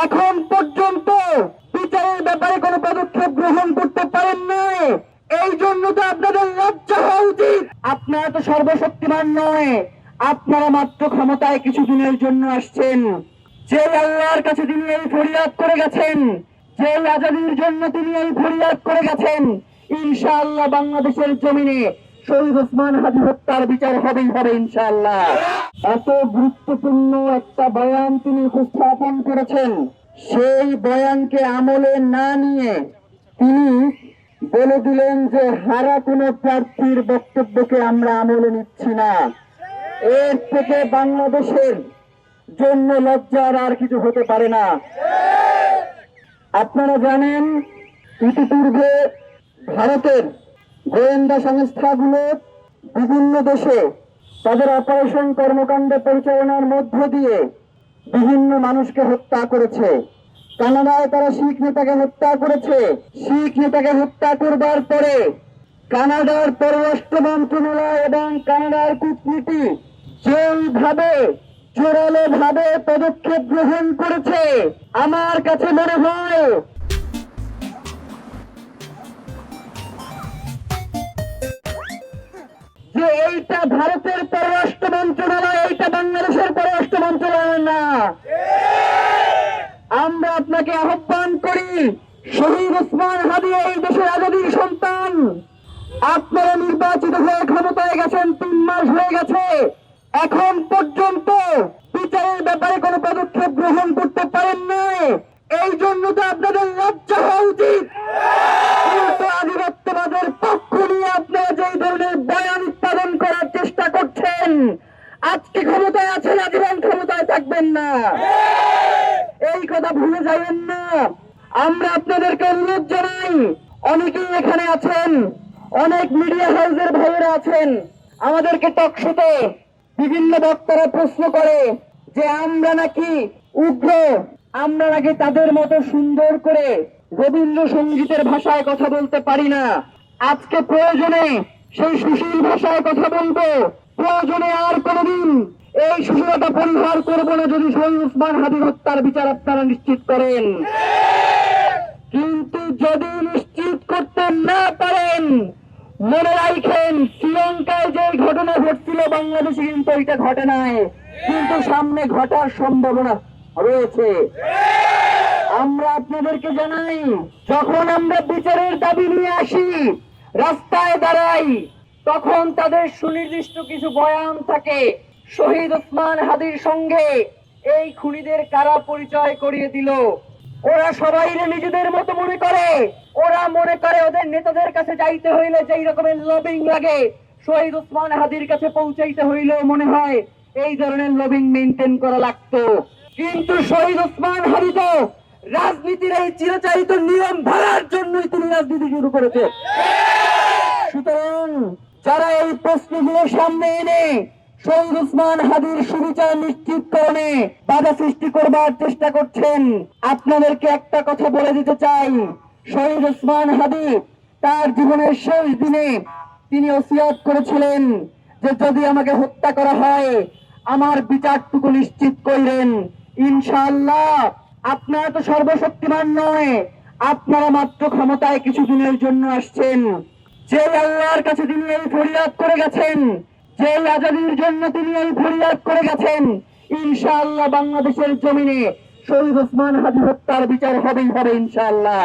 এখন পর্যন্ত বিচারের ব্যাপারে কোনো পদক্ষেপ গ্রহণ করতে পারেন নাই। এই জন্য তো আপনাদের লজ্জা হওয়া উচিত। আপনারা তো সর্বশক্তিমান নয়, আপনারা মাত্র ক্ষমতায় কিছুদিনের জন্য আসছেন। যে আল্লাহর কাছে তিনি এই ফরিয়াদ করে গেছেন, যে আজাদির জন্য তিনি এই ফরিয়াদ করে গেছেন, ইনশাআল্লাহ বাংলাদেশের জমিনে শহীদ ওসমান হাদী হত্যার বিচার হবেই হবে ইনশাআল্লাহ। এত গুরুত্বপূর্ণ একটা বয়ান তিনি উপস্থাপন করেছেন, সেই বয়ানকে আমলে না নিয়ে তিনি বলে দিলেন যে হারা কোনো প্রার্থীর বক্তব্যকে আমরা আমলে নিচ্ছি না। এর থেকে বাংলাদেশের জন্য লজ্জার আর কিছু হতে পারে না। আপনারা জানেন, ইতিপূর্বে ভারতের গোয়েন্দা সংস্থাগুলো বিভিন্ন দেশে তাদের অপারেশন কর্মকাণ্ড পরিচালনার মধ্য দিয়ে বিভিন্ন মানুষকে হত্যা করেছে। কানাডায় তারা শিখ নেতাকে হত্যা করেছে। শিখ নেতাকে হত্যা করবার পরে কানাডার পররাষ্ট্র মন্ত্রণালয় এবং কানাডার কূটনীতি যেভাবে জোরালো ভাবে পদক্ষেপ গ্রহণ করেছে, আমার কাছে মনে হয় যে এইটা ভারতের পররাষ্ট্র মন্ত্রণালয়, এইটা বাংলাদেশের পররাষ্ট্র মন্ত্রণালয় না। আমরা আপনাকে আহ্বান করি, শহীদ ওসমান হাদী এই দেশের আজাদীর সন্তান। আপনারা নির্বাচিত হয়ে ক্ষমতায় গেছেন, 3 মাস হয়ে গেছে। এখন পর্যন্ত বিচারের ব্যাপারে কোনো পদক্ষেপ গ্রহণ করতে পারেন নাই। এই জন্য তো আপনাদের লজ্জা হওয়া উচিত। কিন্তু আধিপত্যবাদের পক্ষ নিয়ে আপনারা যেই ধরনের বয়ান উৎপাদন করার চেষ্টা করছেন, আজকে ক্ষমতায় আছেন, আজীবন ক্ষমতায় থাকবেন না, এই কথা ভুলে যাবেন না। আমরা আপনাদেরকে অনুরোধ জানাই, অনেকেই এখানে আছেন, অনেক মিডিয়া হাউসের ভাইয়েরা আছেন, আমাদেরকে টকশোতে বিভিন্ন বক্তারা প্রশ্ন করে যে আমরা নাকি উগ্র, আমরা নাকি তাদের মতো সুন্দর করে রবীন্দ্রসঙ্গীতের ভাষায় কথা বলতে পারি না। আজকে প্রয়োজনে সেই সুশীল ভাষায় কথা বলবো, প্রয়োজনে আর কোনদিন এই সুশীলতা পরিহার করবো না যদি শহীদ ওসমান হাদী হত্যার বিচার আপনারা নিশ্চিত করেন। কিন্তু যদি নিশ্চিত করতে না পারেন, মনে রাখেন শ্রীলঙ্কায় যে ঘটনা ঘটছিল বাংলাদেশে কিন্তু এটা ঘটে নাই, কিন্তু সামনে ঘটার সম্ভাবনা রয়েছে। আমরা আপনাদেরকে জানাই, যখন আমরা বিচারের দাবি নিয়ে আসি, রাস্তায় দাঁড়াই, তখন তাদের সুনির্দিষ্ট কিছু বয়ান থাকে। শহীদ ওসমান হাদীর সঙ্গে এই খুনিদের কারা পরিচয় করিয়ে দিল। ওরা সবাই নিজেদের মতো মনে করে, ওরা মনে করে ওদের নেতাদের কাছে যাইতে হইলে যেই রকমের লবিং লাগে, শহীদ ওসমান হাদীর কাছে পৌঁছাইতে হইলেও মনে হয় এই ধরনের লবিং মেনটেন করা লাগতো। কিন্তু শহীদ ওসমান হাদী তো রাজনীতির এই চিরাচরিত নিয়ম ভাঙার জন্যই তিনি রাজনীতি শুরু করেছে। সুতরাং যারা এই প্রশ্নগুলো সামনে এনে শহীদ ওসমান হাদীর সুবিচার নিশ্চিতকরণে বাধা সৃষ্টি করবার চেষ্টা করছেন, আপনাদেরকে একটা কথা বলে দিতে চাই, শহীদ ওসমান হাদী তার জীবনের শেষ দিনে তিনি ওসিয়ত করেছিলেন যে যদি আমাকে হত্যা করা হয়, আমার বিচারটুকু নিশ্চিত করেন। ইনশাআল্লাহ আপনারা তো সর্বশক্তিমান নয়, আপনারা মাত্র ক্ষমতায় কিছুদিনের জন্য আসছেন। যে আল্লাহর কাছে তিনি এই ফরিয়াদ করে গেছেন, যে আজাদির জন্য তিনি এই ফরিয়াদ করে গেছেন, ইনশাআল্লাহ বাংলাদেশের জমিনে শহীদ ওসমান হাদী হত্যার বিচার হবেই হবে ইনশাআল্লাহ।